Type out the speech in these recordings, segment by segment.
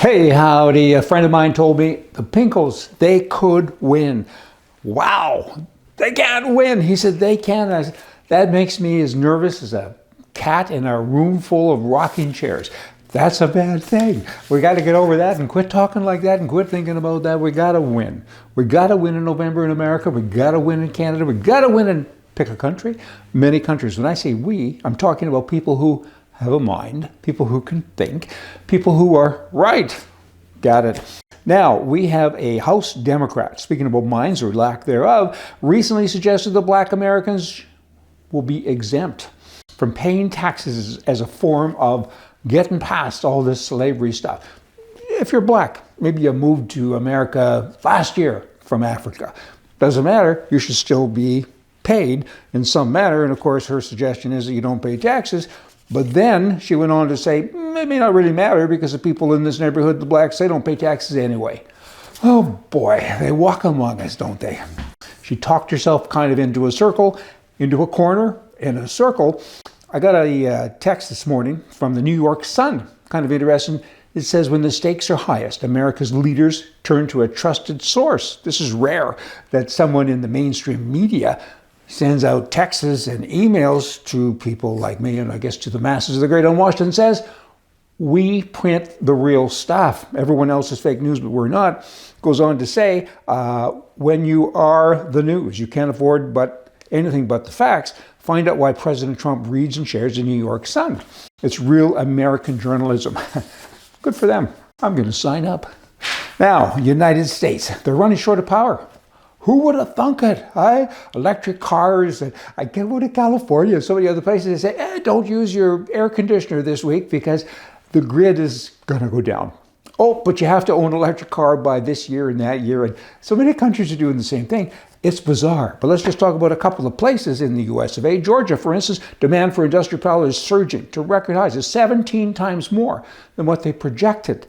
Hey, howdy. A friend of mine told me the Pinkles, they could win. Wow, they can't win. He said they can. I said, that makes me as nervous as a cat in a room full of rocking chairs. That's a bad thing. We got to get over that and quit talking like that and quit thinking about that. We got to win. We got to win in November in America. We got to win in Canada. We got to win in, pick a country, many countries. When I say we, I'm talking about people who have a mind, people who can think, people who are right. Got it. Now, we have a House Democrat, speaking about minds or lack thereof, recently suggested that Black Americans will be exempt from paying taxes as a form of getting past all this slavery stuff. If you're Black, maybe you moved to America last year from Africa. Doesn't matter, you should still be paid in some manner. And of course, her suggestion is that you don't pay taxes. But then she went on to say, it may not really matter because the people in this neighborhood, the Blacks, they don't pay taxes anyway. Oh boy, they walk among us, don't they? She talked herself kind of into a circle, into a corner, in a circle. I got a text this morning from the New York Sun, kind of interesting. It says, when the stakes are highest, America's leaders turn to a trusted source. This is rare that someone in the mainstream media sends out texts and emails to people like me, and I guess to the masses of the great unwashed, and says, we print the real stuff. Everyone else is fake news, but we're not. Goes on to say, when you are the news, you can't afford anything but the facts. Find out why President Trump reads and shares the New York Sun. It's real American journalism. Good for them. I'm going to sign up. Now, United States, they're running short of power. Who would have thunk it? Electric cars. I go to California and so many other places. They say, don't use your air conditioner this week because the grid is going to go down. Oh, but you have to own an electric car by this year and that year. And so many countries are doing the same thing. It's bizarre. But let's just talk about a couple of places in the US of A. Georgia, for instance, demand for industrial power is surging to record highs. It's 17 times more than what they projected.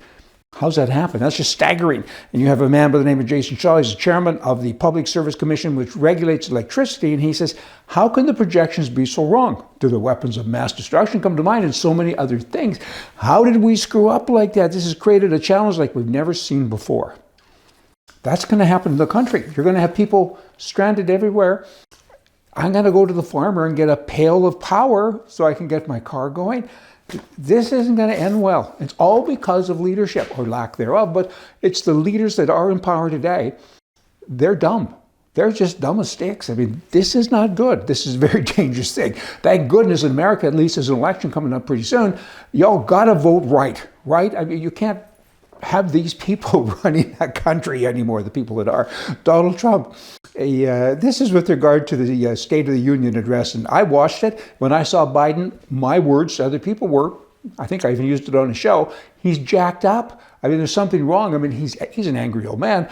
How's that happen? That's just staggering. And you have a man by the name of Jason Shaw. He's the chairman of the Public Service Commission, which regulates electricity. And he says, how can the projections be so wrong? Do the weapons of mass destruction come to mind and so many other things? How did we screw up like that? This has created a challenge like we've never seen before. That's going to happen in the country. You're going to have people stranded everywhere. I'm going to go to the farmer and get a pail of power so I can get my car going. This isn't going to end well. It's all because of leadership or lack thereof, but it's the leaders that are in power today. They're dumb. They're just dumb as sticks. I mean, this is not good. This is a very dangerous thing. Thank goodness in America, at least there's an election coming up pretty soon. Y'all got to vote right? I mean, you can't have these people running that country anymore, the people that are. Donald Trump. This is with regard to the State of the Union address, and I watched it. When I saw Biden, my words to other people were, I think I even used it on a show, he's jacked up. I mean, there's something wrong. I mean, he's an angry old man,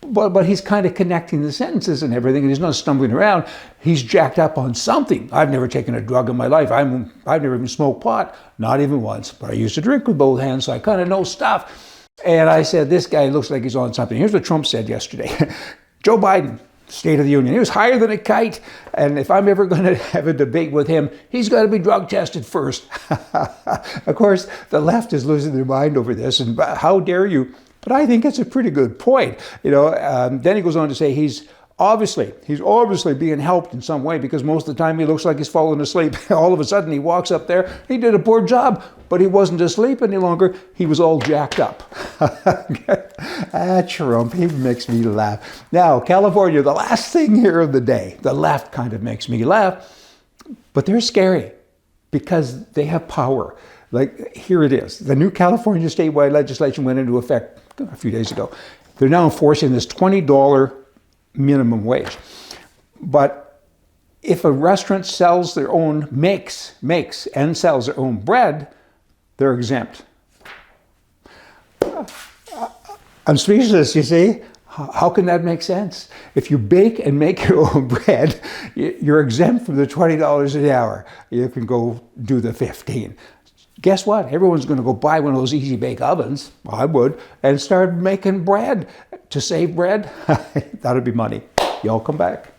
but he's kind of connecting the sentences and everything, and he's not stumbling around. He's jacked up on something. I've never taken a drug in my life. I've never even smoked pot, not even once, but I used to drink with both hands, so I kind of know stuff. And I said, this guy looks like he's on something. Here's what Trump said yesterday. Joe Biden, State of the Union. He was higher than a kite. And if I'm ever going to have a debate with him, he's got to be drug tested first. Of course, the left is losing their mind over this. And how dare you? But I think it's a pretty good point. Then he goes on to say he's obviously being helped in some way because most of the time he looks like he's fallen asleep. All of a sudden he walks up there. He did a poor job, but he wasn't asleep any longer. He was all jacked up. Trump, he makes me laugh. Now, California, the last thing here of the day. The left kind of makes me laugh, but they're scary because they have power. Like, here it is. The new California statewide legislation went into effect a few days ago. They're now enforcing this $20 minimum wage. But if a restaurant sells their own, makes and sells their own bread, they're exempt. I'm speechless, you see. How can that make sense? If you bake and make your own bread, you're exempt from the $20 an hour. You can go do the 15. Guess what? Everyone's going to go buy one of those easy bake ovens. I would. And start making bread. To save bread, that'd be money. Y'all come back.